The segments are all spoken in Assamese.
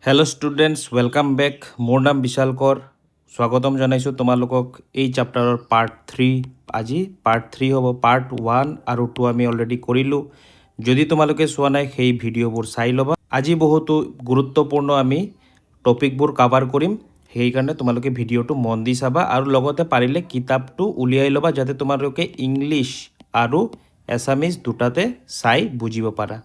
Hello' students welcome back. মোৰ নাম বিশাল কৰ। স্বাগতম জনাইছোঁ তোমালোকক এই চেপ্টাৰৰ পাৰ্ট 3। আজি পাৰ্ট 3 হ'ব। পাৰ্ট 1 আৰু 2 আমি অলৰেডি কৰিলোঁ। যদি তোমালোকে চোৱা নাই সেই ভিডিঅ'বোৰ চাই ল'বা। আজি বহুতো গুৰুত্বপূৰ্ণ আমি টপিকবোৰ কাভাৰ কৰিম, সেইকাৰণে তোমালোকে ভিডিঅ'টো মন দি চাবা আৰু লগতে পাৰিলে কিতাপটো উলিয়াই ল'বা যাতে তোমালোকে ইংলিছ আৰু এছামিজ দুটাতে চাই বুজিব পাৰা।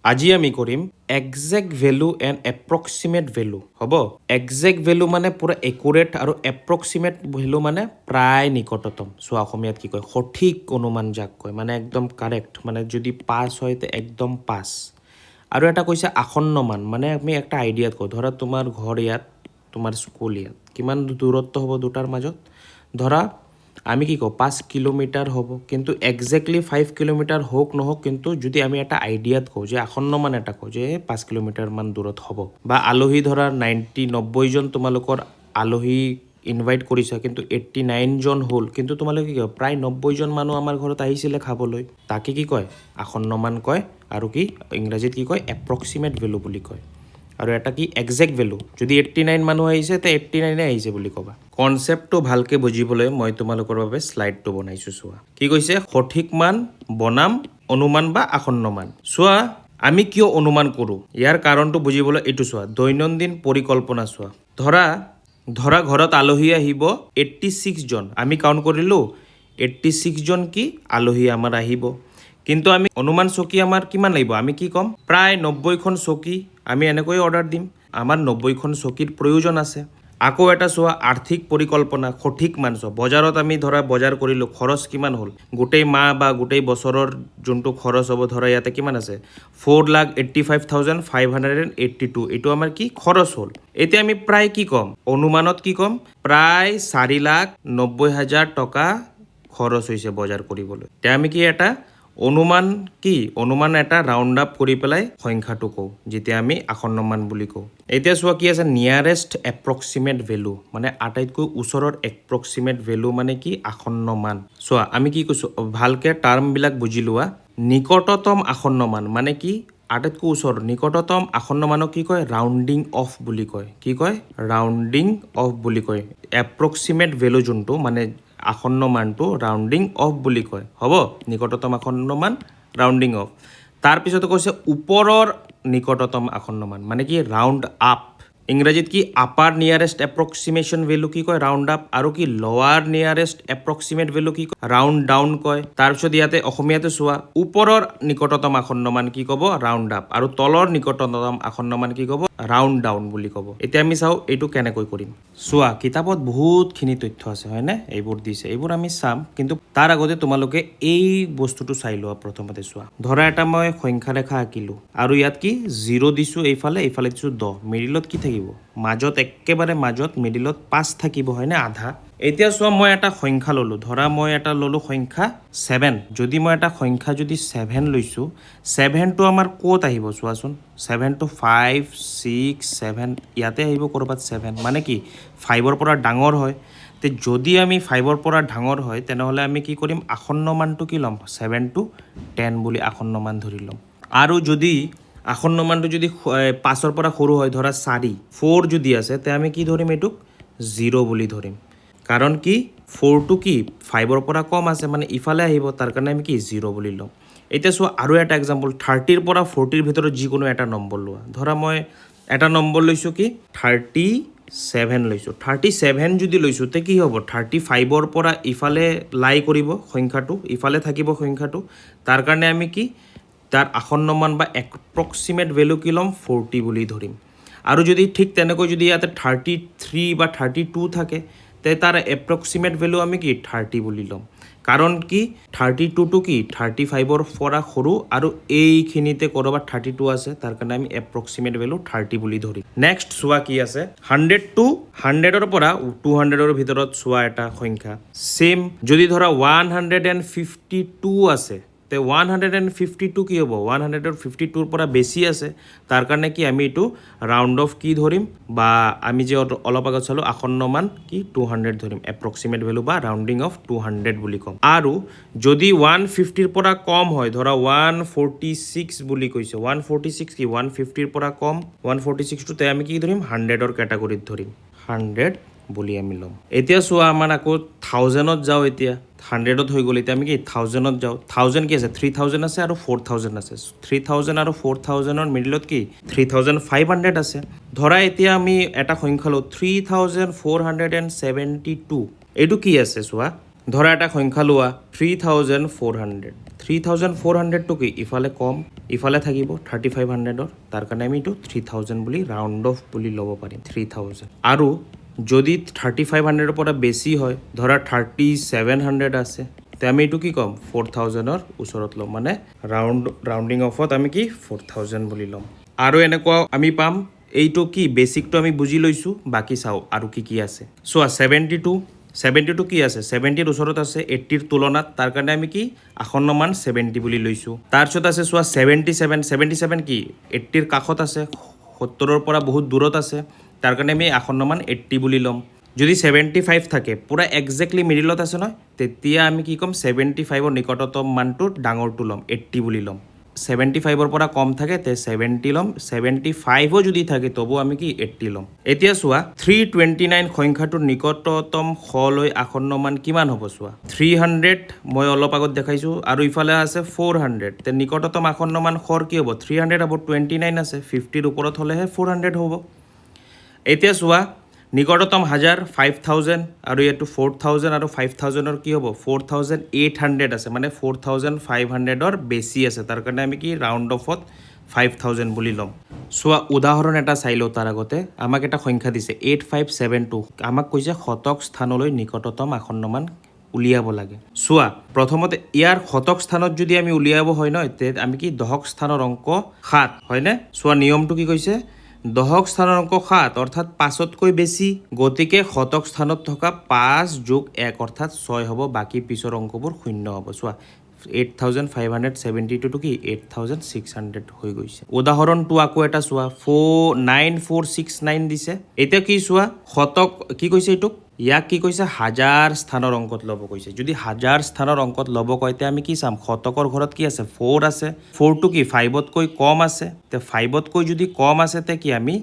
আজি আমি কৰিম exact value and approximate value. হ'ব, একজেক্ট ভেলু মানে পূৰা একুৰেট আৰু এপ্ৰক্সিমেট ভেলু মানে প্ৰায় নিকটতম। চোৱা অসমীয়াত কি কয়, সঠিক অনুমান যাক কয়, মানে একদম কাৰেক্ট, মানে যদি পাছ হয় তে একদম পাছ। আৰু এটা কৈছে আসন্ন মান, মানে আমি একটা আইডিয়াত কওঁ, ধৰা তোমাৰ ঘৰ ইয়াত, তোমাৰ স্কুল ইয়াত, কিমান দূৰত্ব হ'ব দুটাৰ মাজত, ধৰা আমি কি কওঁ 5 কিলোমিটাৰ হ'ব, কিন্তু একজেক্টলি 5 কিলোমিটাৰ হওক নহওক, কিন্তু যদি আমি এটা আইডিয়াত কওঁ যে আসন্ন মান এটা কওঁ যে 5 কিলোমিটাৰ মান দূৰত হ'ব, বা আলহী ধৰা 90 জন তোমালোকৰ আলহী ইনভাইট কৰিছা, কিন্তু 89 জন হ'ল, কিন্তু তোমালোকে কি কয় প্ৰায় 90 জন মানুহ আমাৰ ঘৰত আহিছিলে খাবলৈ, তাকে কি কয় আসন্ন মান কয়। আৰু কি ইংৰাজীত কি কয় এপ্ৰক্সিমেট ভেলু বুলি কয়। আৰু এটা কি একজেক্ট ভেলু, যদি 89 মানুহ আহিছে তে 89 আহিছে বুলি ক'বা। কনচেপ্টটো ভালকৈ বুজিবলৈ মই তোমালোকৰ বাবে শ্লাইডটো বনাইছোঁ। চোৱা কি কৈছে, সঠিক মান বনাম অনুমান বা আসন্ন মান। চোৱা আমি কিয় অনুমান কৰোঁ, ইয়াৰ কাৰণটো বুজিবলৈ এইটো চোৱা, দৈনন্দিন পৰিকল্পনা চোৱা। ধৰা ঘৰত আলহী আহিব 86 জন, আমি কাউণ্ট কৰিলোঁ 86 জন কি আলহী আমাৰ আহিব, কিন্তু আমি অনুমান চকী আমাৰ কিমান লাগিব, আমি কি ক'ম প্ৰায় 90খন চকী আমি এনেকৈ অৰ্ডাৰ দিম, আমাৰ 90খন চকীৰ প্ৰয়োজন আছে। আকৌ এটা চোৱা আৰ্থিক পৰিকল্পনা, সঠিক মান চোৱা, বজাৰত আমি ধৰা বজাৰ কৰিলোঁ, খৰচ কিমান হ'ল, গোটেই মাহ বা গোটেই বছৰৰ যোনটো খৰচ হ'ব, ধৰা ইয়াতে কিমান আছে 4,85,582, এইটো আমাৰ কি খৰচ হ'ল। এতিয়া আমি প্ৰায় কি ক'ম, অনুমানত কি ক'ম, প্ৰায় 4,90,000 টকা খৰচ হৈছে বজাৰ কৰিবলৈ। এতিয়া আমি কি এটা অনুমান, কি অনুমান এটা ৰাউণ্ড আপ কৰি পেলাই সংখ্যাটো কওঁ, যেতিয়া আমি আসন্ন মান বুলি কওঁ। এতিয়া চোৱা কি আছে, নিয়াৰেষ্ট এপ্ৰক্সিমেট ভেলু, মানে আটাইতকৈ ওচৰৰ এপ্ৰক্সিমেট ভেলু মানে কি আসন্ন মান। চোৱা আমি কি কৈছোঁ, ভালকৈ টাৰ্মবিলাক বুজি লোৱা। নিকটতম আসন্ন মান মানে কি, আটাইতকৈ ওচৰ নিকটতম আসন্ন মানক কি কয় ৰাউণ্ডিং অফ বুলি কয়। কি কয় ৰাউণ্ডিং অফ বুলি কয়। এপ্ৰক্সিমেট ভেলু যোনটো মানে আসন্ন মানটো ৰাউণ্ডিং অফ বুলি কয়। হ'ব, নিকটতম আসন্ন মান ৰাউণ্ডিং অফ। তাৰপিছতে কৈছে ওপৰৰ নিকটতম আসন্ন মান মানে কি ৰাউণ্ড আপ। ইংৰাজীত কি আপাৰ নিয়াৰেষ্ট এপ্ৰক্সিমেশ্যন ভেলু কি কয় ৰাউণ্ড আপ, আৰু কি লৱাৰ নিয়াৰেষ্ট এপ্ৰক্সিমেট ভেলু কি কয় ৰাউণ্ড ডাউন কয়। তাৰপিছত ইয়াতে অসমীয়াতে চোৱা, ওপৰৰ নিকটতম আসন্ন মান কি ক'ব ৰাউণ্ড আপ, আৰু তলৰ নিকটতম আসন্ন মান কি ক'ব ৰাউণ্ড ডাউন বুলি ক'ব। এতিয়া আমি চাওঁ এইটো কেনেকৈ কৰিম। চোৱা কিতাপত বহুতখিনি তথ্য আছে হয়নে, এইবোৰ দিছে, এইবোৰ আমি চাম, কিন্তু তাৰ আগতে তোমালোকে এই বস্তুটো চাই লোৱা। প্ৰথমতে চোৱা, ধৰা এটা মই সংখ্যা ৰেখা আঁকিলোঁ, আৰু ইয়াত কি 0 দিছোঁ, এইফালে দিছোঁ 10, মিডিলত কি থাকিব, মাজত একেবাৰে মাজত মিডিলত 5 থাকিব হয়নে, আধা। এতিয়া চোৱা মই এটা সংখ্যা ল'লোঁ, ধৰা মই এটা ল'লোঁ সংখ্যা 7। যদি মই এটা সংখ্যা যদি 7 লৈছোঁ, 7টো আমাৰ ক'ত আহিব চোৱাচোন, 7টো 5, 6, 7 ইয়াতে আহিব ক'ৰবাত 7, মানে কি 5ৰ পৰা ডাঙৰ হয়। তে যদি আমি 5ৰ পৰা ডাঙৰ হয় তেনেহ'লে আমি কি কৰিম, আসন্ন মানটো কি ল'ম 7 to 10 বুলি আসন্ন মান ধৰি ল'ম। আৰু যদি আসন্ন মানটো যদি 5ৰ পৰা সৰু হয়, ধৰা 4 যদি আছে, তে আমি কি ধৰিম এইটোক 0 বুলি ধৰিম, কাৰণ কি 4টো কি 5ৰ পৰা কম আছে, মানে ইফালে আহিব, তাৰ কাৰণে আমি কি 0 বুলি ল'ম। এতিয়া চোৱা আৰু এটা এক্সাম্পল, 30ৰ পৰা 40ৰ ভিতৰত যিকোনো এটা নম্বৰ লোৱা, ধৰা মই এটা নম্বৰ লৈছোঁ কি 37 লৈছোঁ। 37 যদি লৈছোঁ তে কি হ'ব, 35ৰ পৰা ইফালে লাই কৰিব সংখ্যাটো, ইফালে থাকিব সংখ্যাটো, তাৰ কাৰণে আমি কি তাৰ আসন্ন মান বা এপ্ৰক্সিমেট ভেলু কি ল'ম 40 বুলি ধৰিম। আৰু যদি ঠিক তেনেকৈ যদি ইয়াতে 33 বা 32 থাকে, তে তাৰ এপ্ৰক্সিমেট ভেলু আমি কি 30 বুলি ল'ম, কাৰণ কি 32টো কি 35ৰ পৰা সৰু, আৰু এইখিনিতে ক'ৰবাত 32 আছে, তাৰ কাৰণে আমি এপ্ৰক্সিমেট ভেলু 30 বুলি ধৰিম। নেক্সট চোৱা কি আছে, 100ৰ পৰা 200ৰ ভিতৰত চোৱা এটা সংখ্যা, চেম যদি ধৰা 152 আছে, তে 152 কি হ'ব 152 পৰা বেছি আছে তাৰ কাৰণে কি আমি এইটো ৰাউণ্ড অফ কি ধৰিম বা আমি যে অলপ আগত চালো আসন্ন মান কি 200 ধৰিম এপ্ৰক্সিমেট ভ্যালু বা ৰাউণ্ডিং অফ 200 বুলি ক'ম আৰু যদি 150 ৰ পৰা কম হয় ধৰা 146 বুলি কৈছে 146 কি 150 ৰ পৰা কম 146 টো তে আমি কি ধৰিম 100 ৰ ক্যাটাগৰীত ধৰিম 100 বুলি আমি ল'ম এতিয়া চোৱা আমাৰ আকৌ 1000 ত যাও এতিয়া 100 ত হৈ গ'ল এতিয়া আমি কি 1000 ত যাও 1000 কি আছে 3000 আছে আৰু 4000 আছে 3000 আৰু 4000 ৰ মিডলত কি 3500 আছে ধৰা এতিয়া আমি এটা সংখ্যা লও 3472 এইটো কি আছে চোৱা ধৰা এটা সংখ্যা লোৱা 3400 টো কি ইফালে কম ইফালে থাকিব 3500 ৰ তাৰ কাৰণে আমি এইটো 3000 বুলি ৰাউণ্ড অফ বুলি ল'ব পাৰিম 3000 আৰু যদি 3500 ৰ পৰা বেছি হয় ধৰা 3700 আছে তে আমি এইটো কি কম 4000 ৰ ওচৰত ল'ম মানে ৰাউণ্ডিং অফত আমি কি 4000 বুলি ল'ম আৰু এনেকুৱা আমি পাম এইটো কি বেসিকটো আমি বুজি লৈছো বাকি চাও আৰু কি কি আছে চোৱা 72 কি আছে 70 ৰ ওচৰত আছে 80 ৰ তুলনাত তাৰ কাৰণে আমি কি আসন্ন মান 70 বুলি লৈছো তাৰ পিছত আছে চোৱা 77 কি 80 ৰ কাষত আছে 70 ৰ পৰা বহুত দূৰত আছে তাৰ কাৰণে আমি আসন্ন মান 80 বুলি ল'ম যদি 75 থাকে পুৰা এক্স্যাক্টলি মিডলত আছে নহয় তেতিয়া আমি কি কম 75 ৰ নিকটতম মানটো ডাঙৰটো ল'ম 80 বুলি ল'ম 75 ৰ পৰা কম থাকে তে 70 ল'ম 75 ও যদি থাকে তবু আমি কি 80 ল'ম এতিয়া চোৱা 329 সংখ্যাটোৰ নিকটতম খলৈ আসন্ন মান কিমান হ'ব চোৱা 300 মই অলপ আগত দেখাইছো আৰু ইফালে আছে 400 তে নিকটতম আসন্ন মান খৰ কি হ'ব 300 হ'ব 29 আছে 50 ৰ ওপৰত হলেহে 400 হ'ব এতিয়া চোৱা নিকটতম 1000 5000 আৰু এটো 4000 আৰু 5000 ৰ কি হ'ব 4800 আছে মানে 4500 ৰ বেছি আছে তাৰ কাৰণে আমি কি ৰাউণ্ড অফত 5000 বুলি ল'ম চোৱা উদাহৰণ এটা চাই লও তাৰ আগতে আমাক এটা সংখ্যা দিছে 8572 আমাক কৈছে শতক স্থানলৈ নিকটতম আসন্ন মান উলিয়াব লাগে চোৱা প্ৰথমতে ইয়াৰ শতক স্থানত যদি আমি উলিয়াব হয় ন তে আমি কি দশক স্থানৰ অংক 7 হয় নে চোৱা নিয়মটো কি কৈছে দশক স্থানৰ অংক 7 অৰ্থাৎ 5তকৈ বেছি গতিকে শতক স্থানত থকা 5 যোগ 1 অৰ্থাৎ 6 হ'ব বাকি পিছৰ অংকবোৰ শূন্য হ'ব চোৱা 8572 টো কি 8600 হৈ গৈছে উদাহৰণটো আকৌ এটা চোৱা 9469 দিছে এতিয়া কি চোৱা শতক কি কৈছে এইটো ইয়াক কি কৈছে 1000 স্থানৰ অংকত ল'ব কৈছে যদি 1000 স্থানৰ অংকত ল'ব কয়তে আমি কি চাম শতকৰ ঘৰত কি আছে 4 আছে 4 টো কি 5 তকৈ কম আছে তে 5 তকৈ যদি কম আছে তে কি আমি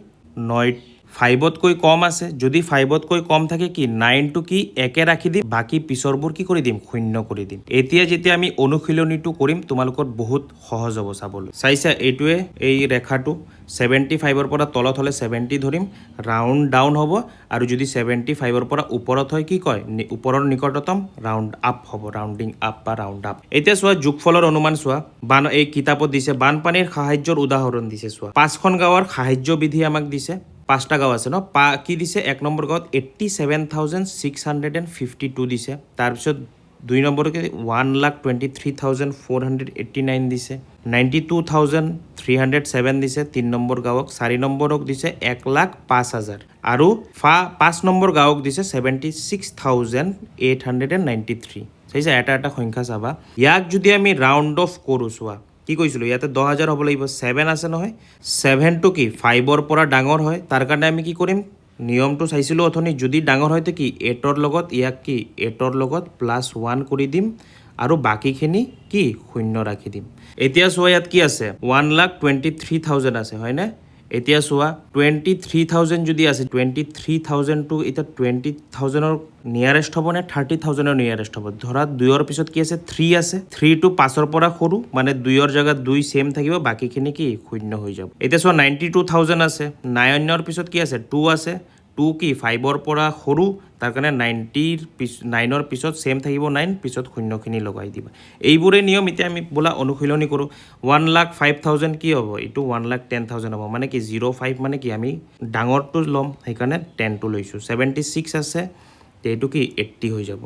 9 5 তকৈ কম আছে যদি 5 তকৈ কম থাকে কি 9 টো কি একে ৰাখি দিম বাকি পিছৰবোৰ কি কৰি দিম শূন্য কৰি দিম এতিয়া যেতিয়া আমি অনুশীলনীটো কৰিম তোমালোকৰ বহুত সহজ হ'ব চাবলৈ চাইছা এইটোৱে এই ৰেখাটো 75 ৰ পৰা তলত হলে 70 ধৰিম ৰাউণ্ড ডাউন হ'ব আৰু যদি 75 ৰ পৰা ওপৰত হয় কি কয় ওপৰৰ নিকটতম ৰাউণ্ড আপ হ'ব ৰাউণ্ডিং আপ বা ৰাউণ্ড আপ এতিয়া চোৱা যোগফলৰ অনুমান চোৱা এই কিতাপত দিছে বানপানীৰ সাহায্যৰ উদাহৰণ দিছে চোৱা 5খন গাঁৱৰ সাহায্য বিধি আমাক দিছে 5টা গাঁও আছে ন কি দিছে 1 নম্বৰ গাঁৱত 87652 দিছে তাৰ পিছত 2 নম্বৰকে 123489 দিছে 92307 দিছে 3 নম্বৰ গাঁৱক 4 নম্বৰক দিছে 105000 আৰু 5 নম্বৰ গাঁৱক দিছে 76893 চাইছা এটা সংখ্যা চাবা ইয়াক যদি আমি ৰাউণ্ড অফ কৰো চোৱা কি কৈছিলো ইয়াতে 10000 হ'ব লাগিব 7 আছে নহয় 7 টো কি 5 ৰ পৰা ডাঙৰ হয় তাৰ কাৰণে আমি কি কৰিম নিয়মটো চাইছিলো অথনি যদি ডাঙৰ হয় তে কি 8 ৰ লগত ইয়াক কি 8 ৰ লগত +1 কৰি দিম আৰু বাকিখিনি কি শূন্য ৰাখি দিম এতিয়া চোৱা ইয়াত কি আছে 123000 আছে হয় না এতিয়া চোৱা 23000 যদি আছে 23000 টো এটা 20000 ৰ নিয়াৰেষ্ট হ'ব নে 30000 ৰ নিয়াৰেষ্ট হ'ব ধৰা 2 ৰ পিছত কি আছে 3 আছে 3 টো 5 ৰ পৰা সৰু মানে 2 ৰ জায়গাত 2 সেম থাকিব বাকিখিনি কি শূন্য হৈ যাব এতিয়া চোৱা 92000 আছে 9 ৰ পিছত কি আছে 2 আছে 2 কি 5 ৰ পৰা সৰু তাৰ কাৰণে 9 ৰ পিছত সেম থাকিব 9 পিছত শূন্যখিনি লগাই দিবা এইবোৰে নিয়ম এতিয়া আমি বলা অনুশীলনী কৰো 105000 কি হ'ব ইটো 110000 হ'ব মানে কি 05 মানে কি আমি ডাঙৰটো লম সেইকাৰণে 10 টো লৈছো 76 আছে এইটো কি 80 হৈ যাব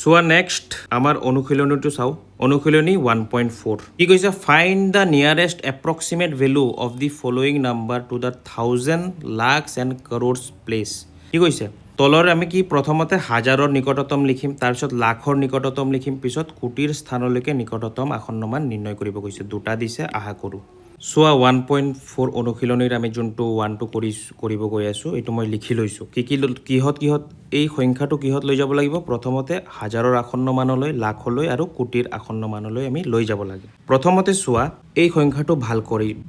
সোয়া নেক্সট আমাৰ অনুশীলনীটো চাও অনুশীলনী 1.4 কি কৈছে find the nearest approximate value of the following number to the 1000 lakhs and crores place কি কৈছে তলৰ আমি কি প্ৰথমতে হাজাৰৰ নিকটতম লিখিম, তাৰপিছত লাখৰ নিকটতম লিখিম, পিছত কোটিৰ স্থানলৈকে নিকটতম আসন্নমান নিৰ্ণয় কৰিব কৈছে। দুটা দিছে, আশা কৰোঁ। চোৱা 1.4 অনুশীলনীৰ আমি যোনটো 1টো কৰিব গৈ আছোঁ, এইটো মই লিখি লৈছোঁ। কিহত এই সংখ্যাটো কিহত লৈ যাব লাগিব? প্ৰথমতে হাজাৰৰ আসন্ন মানলৈ, লাখলৈ আৰু কোটিৰ আসন্ন মানলৈ আমি লৈ যাব লাগে। প্ৰথমতে চোৱা এই সংখ্যাটো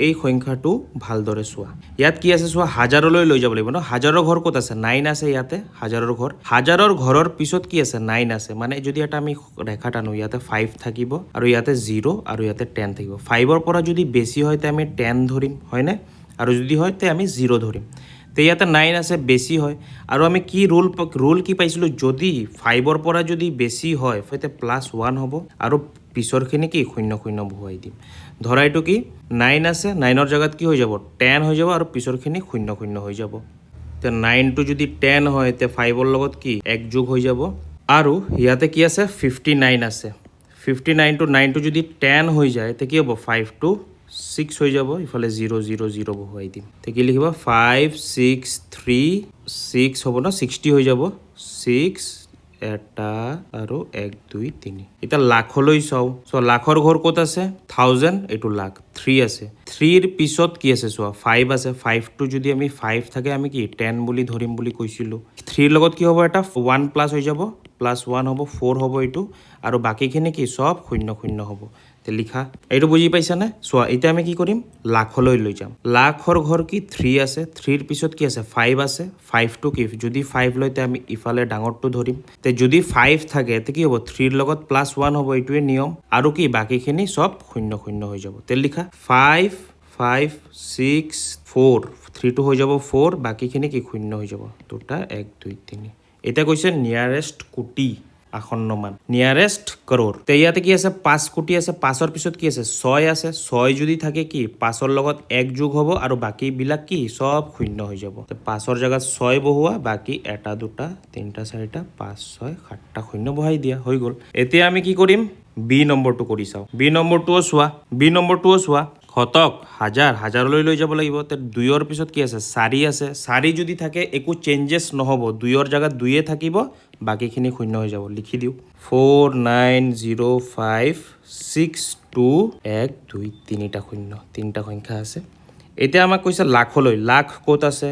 এই সংখ্যাটো ভালদৰে চোৱা। ইয়াত কি আছে চোৱা, হাজাৰলৈ লৈ যাব লাগিব ন। হাজাৰৰ ঘৰ ক'ত আছে? 9 আছে ইয়াতে, হাজাৰৰ ঘৰৰ পিছত কি আছে? 9 আছে। মানে যদি এটা আমি ৰেখা টানো, ইয়াতে 5 থাকিব আৰু ইয়াতে 0 আৰু ইয়াতে 10 থাকিব। 5ৰ পৰা যদি বেছি হয় তে আমি 10 ধৰিম, হয়নে? আৰু যদি হয় তে আমি 0 ধৰিম। তে ইয়াতে 9 আছে, বেছি হয়। আৰু আমি কি ৰুল কি পাইছিলোঁ? যদি 5ৰ পৰা যদি বেছি হয় তেতিয়া +1 হ'ব আৰু পিছৰখিনি কি 0 বহুৱাই দিম। ধৰা এইটো কি 9 আছে, 9ৰ জেগাত কি হৈ যাব? 10 হৈ যাব আৰু পিছৰখিনি 0 হৈ যাব। তে 9টো যদি 10 হয় তে 5ৰ লগত কি 1 যোগ হৈ যাব। আৰু ইয়াতে কি আছে? 59 আছে। 59টো 9টো যদি 10 হৈ যায় তে কি হ'ব? 5টো 6 হৈ যাব, ইফালে 0 বহুৱাই দিম। তে কি লিখিব? 5 6 3 6 হ'ব ন, 60 হৈ যাব। 6 এটা আৰু 1 2 3। এতিয়া লাখলৈ চাওঁ। লাখৰ ঘৰ ক'ত আছে? 1000, এইটো লাখ। 3 আছে, 3ৰ পিছত কি আছে চোৱা? 5 আছে। 5টো যদি আমি 5 থাকে আমি কি 10 বুলি ধৰিম বুলি কৈছিলোঁ। 3ৰ লগত কি হ'ব? এটা 1 প্লাছ হৈ যাব, +1 হ'ব, 4 হ'ব এইটো। আৰু বাকীখিনি কি চব 0 হ'ব। তে লিখা। এইটো বুজি পাইছানে? চোৱা এতিয়া আমি কি কৰিম? লাখলৈ লৈ যাম। লাখৰ ঘৰ কি 3 আছে। 3ৰ পিছত কি আছে? 5 আছে। 5টো কি যদি 5 লয় তে আমি ইফালে ডাঙৰটো ধৰিম। তে যদি 5 থাকে তে কি হ'ব? 3ৰ লগত +1 হ'ব, এইটোৱে নিয়ম। আৰু কি বাকীখিনি চব 0 হৈ যাব। তে লিখা 5 5 6 4। 3টো হৈ যাব 4, বাকীখিনি কি 0 হৈ যাব। দুটা 1 2 3। এতিয়া কৈছে নিয়াৰেষ্ট কোটি আসন্ন মান, নিয়াৰেষ্ট কৰ'ৰ। তে ইয়াতে কি আছে? 5 কোটি আছে। 5ৰ পিছত কি আছে? 6 আছে। 6 যদি থাকে কি 5ৰ লগত 1 যোগ হ'ব আৰু বাকীবিলাক কি চব 0 হৈ যাব। 5ৰ জেগাত 6 বহুৱা, বাকী 1 2 3 4 5 6 7টা 0 বহাই দিয়া, হৈ গ'ল। এতিয়া আমি কি কৰিম? বি নম্বৰটো কৰি চাওঁ। বি নম্বৰটোও চোৱা। শতক, হাজাৰলৈ লৈ যাব লাগিব। তে 2ৰ পিছত কি আছে? 4 আছে। 4 যদি থাকে একো চেঞ্জেছ নহ'ব, 2ৰ জেগাত 2 থাকিব, বাকীখিনি 0 হৈ যাব। লিখি দিওঁ 4 9 0 5 6 2 1 2 3টা 0, 3টা সংখ্যা আছে। এতিয়া আমাক কৈছে লাখলৈ। লাখ ক'ত আছে?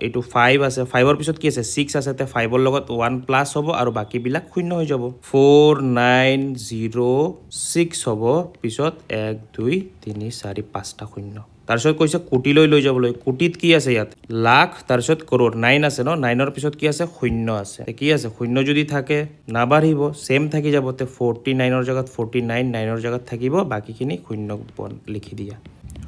এইটো 5 আছে। 5ৰ পিছত কি আছে? 6 আছে। তে 5ৰ লগত 1 প্লাছ হ'ব আৰু বাকীবিলাক 0 হৈ যাব। 4 9 0 6 হ'ব, পিছত 1 2 3 4 5টা 0। তাৰপিছত কৈছে কোটিলৈ লৈ যাবলৈ। কোটিত কি আছে? ইয়াত লাখ, তাৰপিছত কৰ'ৰ। 9 আছে ন, 9ৰ পিছত কি আছে? 0 আছে। কি আছে? 0 যদি থাকে নাবাঢ়িব, ছেম থাকি যাব। তে 49ৰ জেগাত 49, 9ৰ জেগাত থাকিব, বাকীখিনি 0 লিখি দিয়া,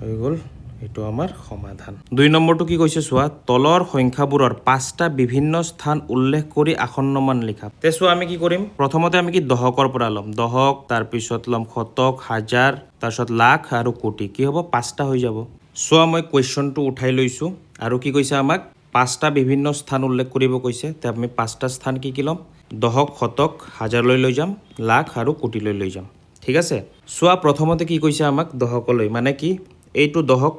হৈ গ'ল। এইটো আমাৰ সমাধান। 2 নম্বৰটো কি কৈছে চোৱা, তলৰ সংখ্যাবোৰৰ 5টা বিভিন্ন স্থান উল্লেখ কৰি আসন্ন মান লিখা। তে চোৱা আমি কি কৰিম? প্ৰথমতে আমি কি দশকৰ পৰা ল'ম। দশক, তাৰপিছত ল'ম শতক, হাজাৰ, তাৰপিছত লাখ আৰু কোটি। কি হ'ব? 5টা হৈ যাব। চোৱা মই কুৱেশ্যনটো উঠাই লৈছোঁ আৰু কি কৈছে আমাক? 5টা বিভিন্ন স্থান উল্লেখ কৰিব কৈছে। তে আমি 5টা স্থান কি ল'ম? দশক, শতক, হাজাৰলৈ লৈ যাম, লাখ আৰু কোটিলৈ লৈ যাম। ঠিক আছে। চোৱা প্ৰথমতে কি কৈছে আমাক? দশকলৈ, মানে কি এইটো দশক।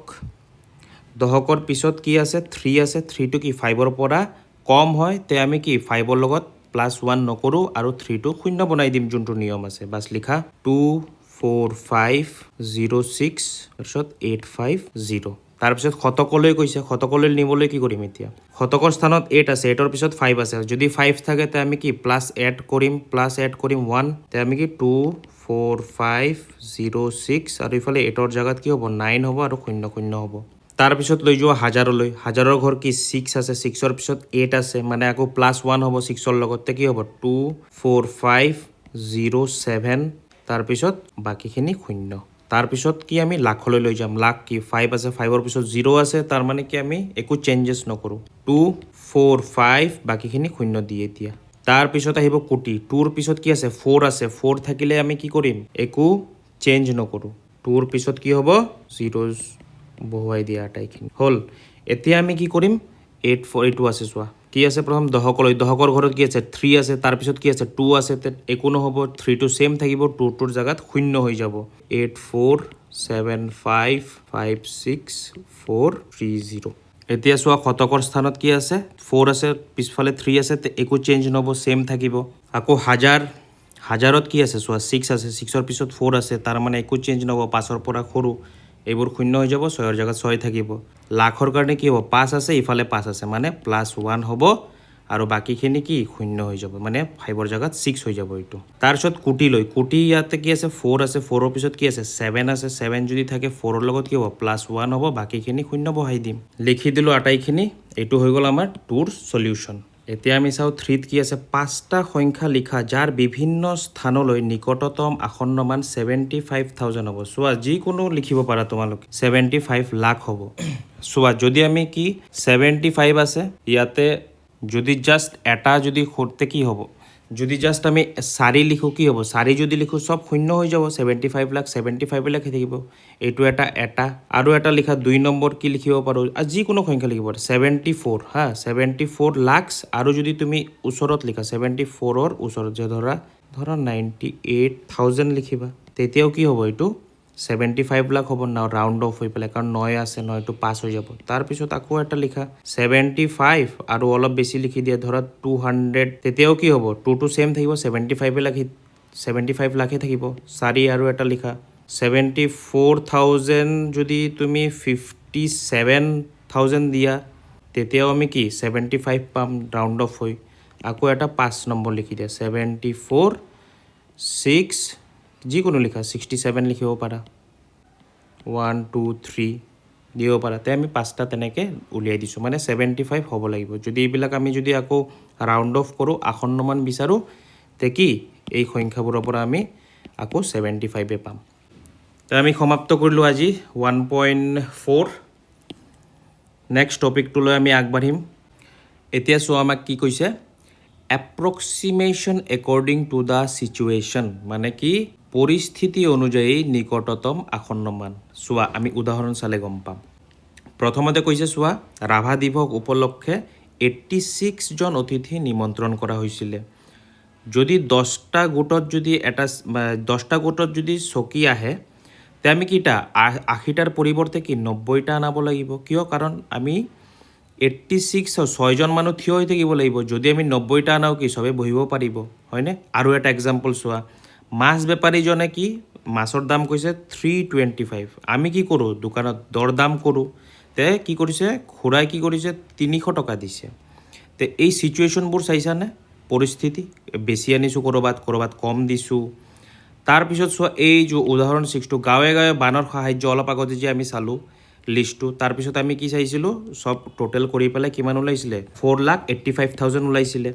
দশকৰ পিছত কি আছে? 3 আছে। 3টো কি 5ৰ পৰা কম হয়, তে আমি কি 5ৰ লগত +1 নকৰোঁ আৰু 3টো 0 বনাই দিম, যোনটো নিয়ম আছে। বাছ লিখা 2 4 5 0 6, তাৰপিছত 8 5 0। তাৰপিছত শতকলৈ কৈছে। শতকলৈ নিবলৈ কি কৰিম এতিয়া? শতকৰ স্থানত 8 আছে। 8ৰ পিছত 5 আছে। যদি 5 থাকে তে আমি কি প্লাছ এড কৰিম 1। তে আমি কি 2 4 5 0 6 আৰু ইফালে 8ৰ জেগাত কি হ'ব? 9 হ'ব আৰু 0 হ'ব। তাৰপিছত লৈ যোৱা হাজাৰলৈ। হাজাৰৰ ঘৰ কি 6 আছে। 6ৰ পিছত 8 আছে, মানে আকৌ +1 হ'ব 6ৰ লগত। কি হ'ব? 2 4 5 0 7, তাৰপিছত বাকীখিনি 0। তাৰপিছত কি আমি লাখলৈ লৈ যাম। লাখ কি 5 আছে। 5ৰ পিছত 0 আছে, তাৰ মানে কি আমি একো চেঞ্জেছ নকৰোঁ। 2 4 5, বাকীখিনি 0 দিয়ে দিয়া। তাৰপিছত আহিব কোটি। 2ৰ পিছত কি আছে? 4 আছে। 4 থাকিলে আমি কি কৰিম? একো চেঞ্জ নকৰোঁ। 2ৰ পিছত কি হ'ব? 0 বহুৱাই দিয়া আটাইখিনি হ'ল। এতিয়া আমি কি কৰিম? 8 4 এইটো আছে চোৱা। কি আছে? প্ৰথম দশকলৈ। দশকৰ ঘৰত কি আছে? 3 আছে। তাৰপিছত কি আছে? 2 আছে। একো নহ'ব, 3টো ছেম থাকিব, 2টোৰ জেগাত 0 হৈ যাব। 8 4 7 5 5 6 4 3 0। এতিয়া চোৱা শতকৰ স্থানত কি আছে 4 আছে পিছফালে 3 আছে একো চেঞ্জ নহ'ব সেম থাকিব আকৌ হাজাৰত কি আছে চোৱা 6 আছে 6ৰ পিছত 4 আছে তাৰ মানে একো চেঞ্জ নহ'ব 5ৰ পৰা সৰু এইবোৰ শূন্য হৈ যাব 6ৰ জায়গাত 6 থাকিব লাখৰ কাৰণে কি হ'ব 5 আছে ইফালে 5 আছে মানে +1 হ'ব আৰু বাকীখিনি কি শূন্য হৈ যাব মানে 5ৰ জায়গাত 6 হৈ যাব এইটো তাৰপিছত কোটি ইয়াতে কি আছে 4 আছে 4ৰ পিছত কি আছে 7 আছে 7 যদি থাকে 4ৰ লগত কি হ'ব +1 হ'ব বাকীখিনি শূন্য বহাই দিম লিখি দিলোঁ আটাইখিনি এইটো হৈ গ'ল আমাৰ 2ৰ সলিউশন এতিয়া আমি চাওঁ 3ত কি আছে 5টা সংখ্যা লিখা যাৰ বিভিন্ন স্থানলৈ নিকটতম আসন্ন মান 75,000 হ'ব চোৱা যিকোনো লিখিব পাৰা তোমালোকে 75 লাখ হ'ব চোৱা যদি আমি কি 75 আছে ইয়াতে যদি জাস্ট এটা যদি করতে কি হ'ব যদি জাস্ট আমি 4 লিখো কি হ'ব 4 যদি লিখো সব শূন্য হৈ যাব 75 লাখ 75 লাখে থাকিব এইটো এটা আৰু এটা লিখা 2 নম্বৰ কি লিখিব পাৰো আৰু যিকোনো সংখ্যা লিখিব পাৰো 74 হা 74 লাখ আৰু যদি তুমি ওচৰত লিখা 74ৰ ওচৰত যে ধৰা 98,000 লিখিবা তেতিয়াও কি হ'ব এইটো 75 লাখ হ'ব না ৰাউন্ড অফ হৈ পেলাই কাৰণ 9 আছে 9 টো পাস হৈ যাব তাৰপিছত আকৌ এটা লিখা 75 আৰু অলপ বেছি লিখি দিয়া ধৰা 200 তেতিয়াও কি হ'ব 2 টো সেম থাকিব 75 লাখে থাকিব 4 আৰু এটা লিখা 74,000 যদি তুমি 57,000 দিয়া তেতিয়াও আমি কি 75 পাম ৰাউন্ড অফ হৈ আকৌ এটা 5 নম্বৰ লিখি দিয়া 74 6 যিকোনো লিখা 67 লিখিব পাৰা 1 2 3 দিব পাৰা তে আমি 5টা তেনেকে উলিয়াই দিছো মানে 75 হ'ব লাগিব যদি এইবিলাক আমি যদি আকৌ ৰাউন্ড অফ কৰো আসন্ন মান বিচাৰো তে কি এই সংখ্যাবোৰৰ পৰা আমি আকৌ 75 এ পাম তে আমি সমাপ্ত কৰিলো আজি 1.4 নেক্সট টপিকটো লৈ আমি আগবাঢ়িম এতিয়া চোৱা আমাক কি কৈছে approximation according to the situation মানে কি পৰিস্থিতি অনুযায়ী নিকটতম আসন্ন মান চোৱা আমি উদাহৰণ চালে গম পাম প্ৰথমতে কৈছে চোৱা ৰাভা দিৱস উপলক্ষে 86 জন অতিথি নিমন্ত্ৰণ কৰা হৈছিল যদি 10টা গোটত যদি এটা 10টা গোটত যদি চকী আহে তে আমি কিটা 80টাৰ পৰিৱৰ্তে কি 90টা আনাব লাগিব কিয় কাৰণ আমি 86 6জন মানুহ থিয় হৈ থাকিব লাগিব যদি আমি 90টা আনাও কি সবে বহিব পাৰিব হয়নে আৰু এটা এক্সাম্পল চোৱা মাছ বেপাৰীজনে কি মাছৰ দাম কৈছে 325 আমি কি কৰো দোকানত দৰ দাম কৰো তে কি কৰিছে খুৰাই কি কৰিছে 300 টকা দিছে তে এই সিচুৱেশনবোৰ চাইছানে পৰিস্থিতি বেছি আনিছো কৰবাত কম দিছো তাৰ পিছত চোৱা এই যে উদাহৰণ 6 টো গাঁৱে গাঁৱে বানৰ সাহায্য অলপ আগতে যে আমি চালো লিষ্টটো তাৰ পিছত আমি কি চাইছিলো সব টোটাল কৰি পেলাই কিমান ওলাইছিলে 4,85,000 ওলাইছিলে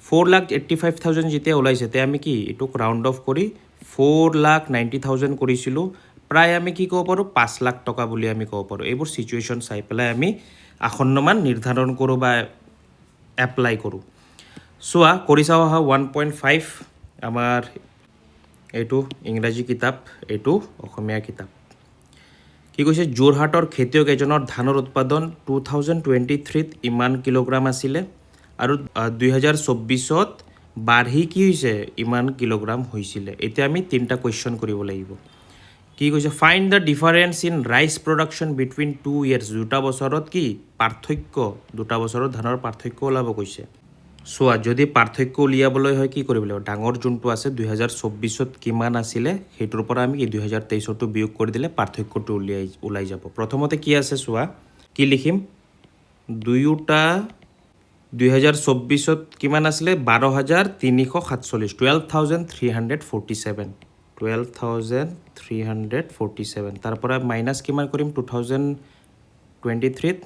4,85,000 যেতিয়া ওলাইছে তে আমি কি এটুক ৰাউন্ড অফ কৰি 4,90,000 কৰিছিলো প্ৰায় আমি কি ক'ব পাৰো 5 লাখ টকা বুলি আমি ক'ব পাৰো এইবোৰ সিচুৱেশন চাই পেলাই আমি আসন্ন মান নিৰ্ধাৰণ কৰো বা এপ্লাই কৰো চোৱা কৰি চাও হা 1.5 আমাৰ এইটো ইংৰাজী কিতাপ এইটো অসমীয়া কিতাপ কি কৈছে যোৰহাটৰ খেতিয়ক এজনৰ ধানৰ উৎপাদন 2023 ত ইমান কিলোগ্ৰাম আছিলে আৰু 2024 ত বাঢ়ি কি হৈছে ইমান কিলোগ্ৰাম হৈছিলে এতিয়া আমি তিনটা কোৱেশ্চন কৰিব লাগিব কি কৈছে find the difference in rice production between 2 years দুটা বছৰত কি পাৰ্থক্য দুটা বছৰত ধানৰ পাৰ্থক্য ওলাব কৈছে চোৱা যদি পাৰ্থক্য উলিয়াবলৈ হয় কি কৰিব লাগিব ডাঙৰ যোনটো আছে 2024 ত কিমান আছিলে হেইটোৰ পৰা আমি 2023 টো বিয়োগ কৰি দিলে পাৰ্থক্যটো উলাই যাব প্ৰথমতে কি আছে চোৱা কি লিখিম দুয়োটা 2024 ত কিমান আছিলে 12,347 12,347 তাৰ পৰা মাইনাস কিমান কৰিম 2023 ত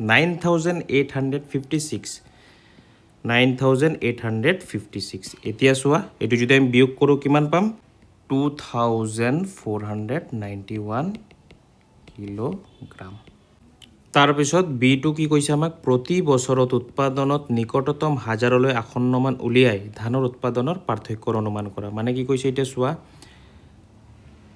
9,856 এতিয়া চোৱা এটো যদি আমি বিয়োগ কৰো কিমান পাম 2,491 কিলোগ্ৰাম তাৰ পিছত বি টু কি কৈছে আমাক প্ৰতি বছৰত উৎপাদনত নিকটতম হাজাৰলৈ আসন্ন মান উলিয়াই ধানৰ উৎপাদনৰ পাৰ্থক্যৰ অনুমান কৰা মানে কি কৈছে এটা চোৱা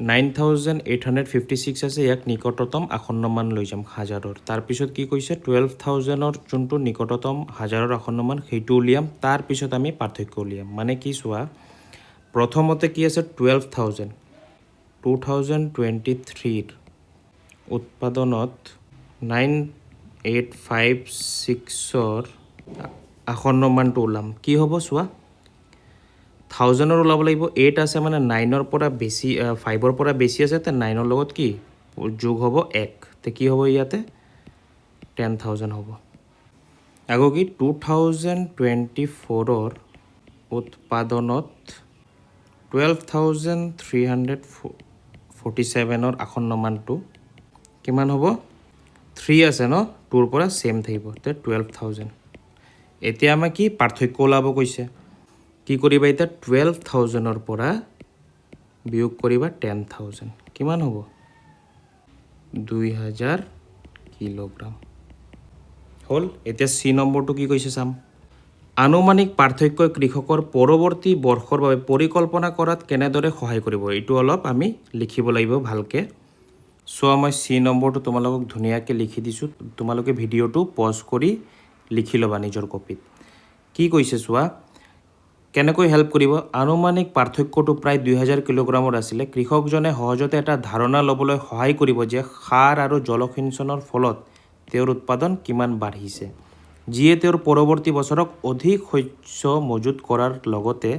9,856 আছে ইয়াক নিকটতম আসন্ন মান লৈ যাম হাজাৰৰ তাৰ পিছত কি কৈছে 12,000 ৰ যোনটো নিকটতম হাজাৰৰ আসন্ন মান হেইটো উলিয়াম তাৰ পিছত আমি পাৰ্থক্য উলিয়াম মানে কি চোৱা প্ৰথমতে কি আছে 12,000 2023 ৰ উৎপাদনত 856ৰ আসন্ন মানটো ওলাম কি হ'ব চোৱা 1000ৰ ওলাব লাগিব 8 আছে মানে 9ৰ পৰা বেছি 5ৰ পৰা বেছি আছে তে 9ৰ লগত কি যোগ হ'ব 1 তে কি হ'ব ইয়াতে 10000 হ'ব আকৌ কি 2024ৰ উৎপাদনত 12347ৰ আসন্ন মানটো কিমান হ'ব 3 আছে ন 2ৰ পৰা সেম থাকিব তে 12000 এতিয়া আমাৰ কি পাৰ্থক্য ওলাব কৈছে কি কৰিবা এতিয়া 12000ৰ পৰা বিয়োগ কৰিবা 10000 কিমান হ'ব 2000 কিলোগ্ৰাম হ'ল এতিয়া সি নম্বৰটো কি কৈছে চাম আনুমানিক পাৰ্থক্যই কৃষকৰ পৰৱৰ্তী বৰ্ষৰ বাবে পৰিকল্পনা কৰাত কেনেদৰে সহায় কৰিব এইটো অলপ আমি লিখিব লাগিব ভালকৈ চ' মই সি নম্বৰটো তোমালোকক ধুনীয়াকৈ লিখি দিছোঁ তোমালোকে ভিডিঅ'টো পজ কৰি লিখি ল'বা নিজৰ কপিত কি কৈছে চোৱা কেনেকৈ হেল্প কৰিব আনুমানিক পাৰ্থক্যটো প্ৰায় 2000 কিলোগ্ৰামৰ আছিলে কৃষকজনে সহজতে এটা ধাৰণা ল'বলৈ সহায় কৰিব যে সাৰ আৰু জলসিঞ্চনৰ ফলত তেওঁৰ উৎপাদন কিমান বাঢ়িছে যিয়ে তেওঁৰ পৰৱৰ্তী বছৰক অধিক শস্য মজুত কৰাৰ লগতে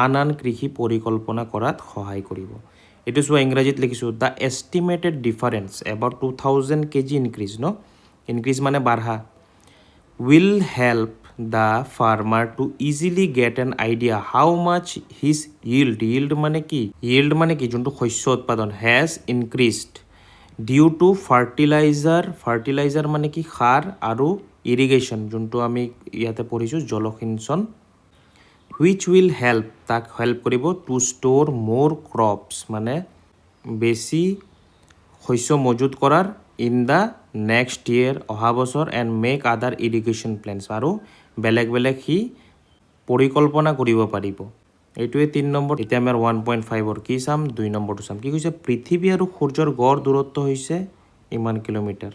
আন কৃষি পৰিকল্পনা কৰাত সহায় কৰিব এইটো চোৱা ইংৰাজীত লিখিছোঁ the estimated difference about 2000 KG increase ন ইনক্ৰিজ মানে বাঢ়া will help the farmer to easily get an idea how much his yield মানে কি যোনটো শস্য উৎপাদন has increased due to fertilizer মানে কি সাৰ আৰু irrigation যোনটো আমি ইয়াতে পঢ়িছোঁ জলসিঞ্চন which will help তাক হেল্প কৰিব to store more crops মানে বেছি শস্য মজুত কৰাৰ in the next year অহা বছৰ and make other irrigation plans আৰু বেলেগ সি পৰিকল্পনা কৰিব পাৰিব এইটোৱে 3 নম্বৰ এতিয়া আমাৰ 1.5ৰ কি চাম 2 নম্বৰটো চাম কি কৈছে পৃথিৱী আৰু সূৰ্যৰ গড় দূৰত্ব হৈছে ইমান কিলোমিটাৰ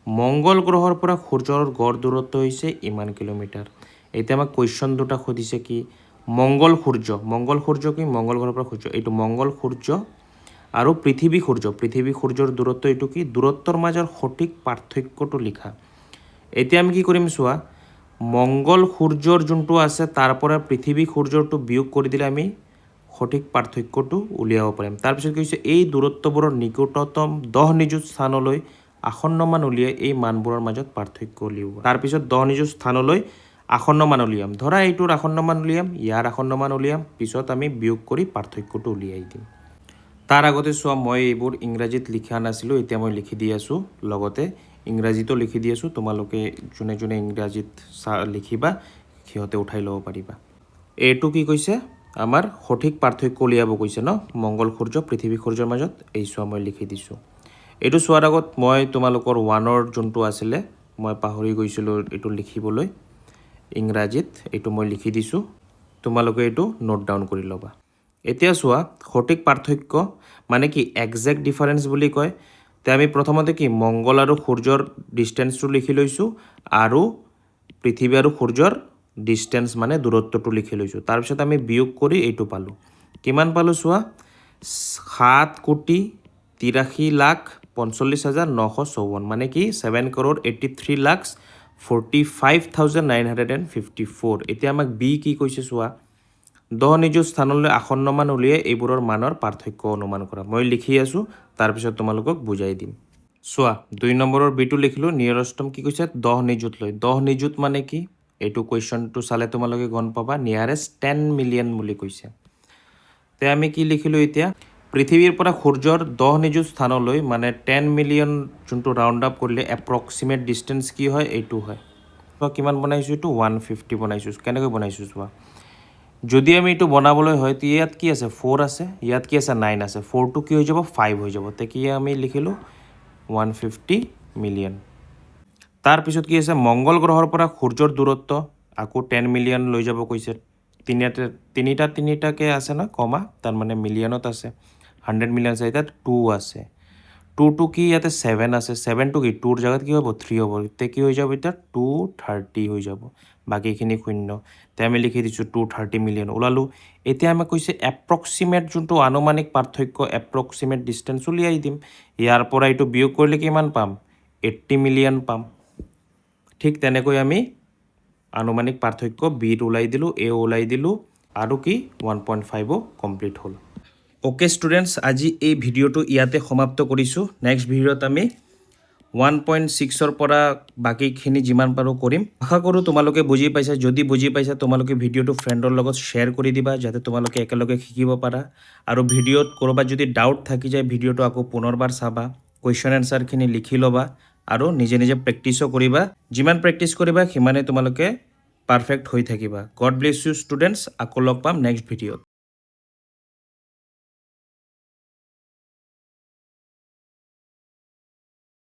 মংগল গ্ৰহৰ পৰা সূৰ্যৰ গড় দূৰত্ব হৈছে ইমান কিলোমিটাৰ এতিয়া আমাক কোৱেশ্চন দুটা সুধিছে কি মংগল সূৰ্য কি মংগল গ্ৰহৰ পৰা সূৰ্য এইটো মংগল সূৰ্য আৰু পৃথিৱী সূৰ্যৰ দূৰত্ব এইটো কি দূৰত্বৰ মাজৰ সঠিক পাৰ্থক্যটো লিখা এতিয়া আমি কি কৰিম চোৱা মংগল সূৰ্যৰ যোনটো আছে তাৰ পৰা পৃথিৱী সূৰ্যৰটো বিয়োগ কৰি দিলে আমি সঠিক পাৰ্থক্যটো উলিয়াব পাৰিম তাৰপিছত কি হৈছে এই দূৰত্ববোৰৰ নিকটতম 10 নিযুত স্থানলৈ আসন্ন মান উলিয়াই এই মানবোৰৰ মাজত পাৰ্থক্য উলিয়াব তাৰপিছত 10 নিযুত স্থানলৈ আসন্ন মান উলিয়াম ধৰা এইটোৰ আসন্ন মান উলিয়াম ইয়াৰ আসন্ন মান উলিয়াম পিছত আমি বিয়োগ কৰি পাৰ্থক্যটো উলিয়াই দিম তাৰ আগতে চোৱা মই এইবোৰ ইংৰাজীত লিখা নাছিলোঁ এতিয়া মই লিখি দি আছোঁ লগতে ইংৰাজীতো লিখি দি আছোঁ তোমালোকে যোনে ইংৰাজীত লিখিবা সিহঁতে উঠাই ল'ব পাৰিবা এইটো কি কৈছে আমাৰ সঠিক পাৰ্থক্য উলিয়াব কৈছে ন মংগল সূৰ্য পৃথিৱী সূৰ্যৰ মাজত এই চোৱা মই লিখি দিছোঁ এইটো চোৱাৰ আগত মই তোমালোকৰ 1ৰ যোনটো আছিলে মই পাহৰি গৈছিলোঁ এইটো লিখিবলৈ ইংৰাজীত এইটো মই লিখি দিছোঁ তোমালোকে এইটো নোট ডাউন কৰি ল'বা এতিয়া চোৱা সঠিক পাৰ্থক্য মানে কি একজেক্ট ডিফাৰেঞ্চ বুলি কয় তে আমি প্ৰথমতে কি মংগল আৰু সূৰ্যৰ ডিষ্টেন্সটো লিখি লৈছোঁ আৰু পৃথিৱী আৰু সূৰ্যৰ ডিষ্টেন্স মানে দূৰত্বটো লিখি লৈছোঁ তাৰপিছত আমি বিয়োগ কৰি এইটো পালোঁ কিমান পালোঁ চোৱা 7,83,45,954 মানে কি 7,83,45,954 এতিয়া আমাক বি কি কৈছে চোৱা 10 নিযুত স্থানলৈ আসন্ন মান উলিয়াই এইবোৰৰ মানৰ পাৰ্থক্য অনুমান কৰা মই লিখি আছোঁ তাৰপিছত তোমালোকক বুজাই দিম চোৱা 2 নম্বৰৰ বিটো লিখিলোঁ নিয়াৰেষ্টম কি কৈছে 10 নিযুত লৈ 10 নিযুত মানে কি এইটো কুৱেশ্যনটো চালে তোমালোকে গম পাবা নিয়াৰেষ্ট 10 মিলিয়ন বুলি কৈছে তে আমি কি লিখিলোঁ এতিয়া পৃথিৱীৰ পৰা সূৰ্যৰ 10 নিযুত স্থানলৈ মানে 10 মিলিয়ন যোনটো ৰাউণ্ড আপ কৰিলে এপ্ৰক্সিমেট ডিষ্টেন্স কি হয় এইটো হয় কিমান বনাইছোঁ এইটো 150 বনাইছোঁ কেনেকৈ বনাইছোঁ চোৱা যদি আমি এইটো বনাবলৈ হয় তে ইয়াত কি আছে 4 আছে ইয়াত কি আছে 9 আছে 4টো কি হৈ যাব 5 হৈ যাব তে কি আমি লিখিলোঁ 150 মিলিয়ন তাৰপিছত কি আছে মংগল গ্ৰহৰ পৰা সূৰ্যৰ দূৰত্ব আকৌ 10 মিলিয়ন লৈ যাব কৈছে তিনিটাকে আছে ন কমা তাৰ মানে মিলিয়নত আছে 100 মিলিয়ন আছে এতিয়া 2 আছে 2টো কি ইয়াতে 7 আছে 7টো কি 2ৰ জাগাত কি হ'ব 3 হ'ব তে কি হৈ যাব এতিয়া 230 হৈ যাব বাকিখিনি শূন্য তে আমি লিখি দিছোঁ 230 মিলিয়ন ওলালোঁ এতিয়া আমাক কৈছে এপ্ৰক্সিমেট যোনটো আনুমানিক পাৰ্থক্য এপ্ৰক্সিমেট ডিষ্টেন্স উলিয়াই দিম ইয়াৰ পৰা এইটো বিয়োগ কৰিলে কিমান পাম 80 মিলিয়ন পাম ঠিক তেনেকৈ আমি আনুমানিক পাৰ্থক্য বিত ওলাই দিলোঁ, এ ওলাই দিলোঁ আৰু কি 1.5ও কমপ্লিট হ'ল। অ'কে ষ্টুডেণ্টছ, আজি এই ভিডিঅ'টো ইয়াতে সমাপ্ত কৰিছোঁ। নেক্সট ভিডিঅ'ত আমি 1.6ৰ পৰা বাকীখিনি যিমান পাৰোঁ কৰিম। আশা কৰোঁ তোমালোকে বুজি পাইছা। যদি বুজি পাইছা তোমালোকে ভিডিঅ'টো ফ্ৰেণ্ডৰ লগত শ্বেয়াৰ কৰি দিবা যাতে তোমালোকে একেলগে শিকিব পাৰা। আৰু ভিডিঅ'ত ক'ৰবাত যদি ডাউট থাকি যায় ভিডিঅ'টো আকৌ পুনৰবাৰ চাবা, কুৱেশ্যন এনচাৰখিনি লিখি ল'বা আৰু নিজে নিজে প্ৰেক্টিছো কৰিবা। যিমান প্ৰেক্টিছ কৰিবা সিমানেই তোমালোকে পাৰফেক্ট হৈ থাকিবা। God bless you students. আকৌ লগ পাম নেক্সট ভিডিঅ'ত।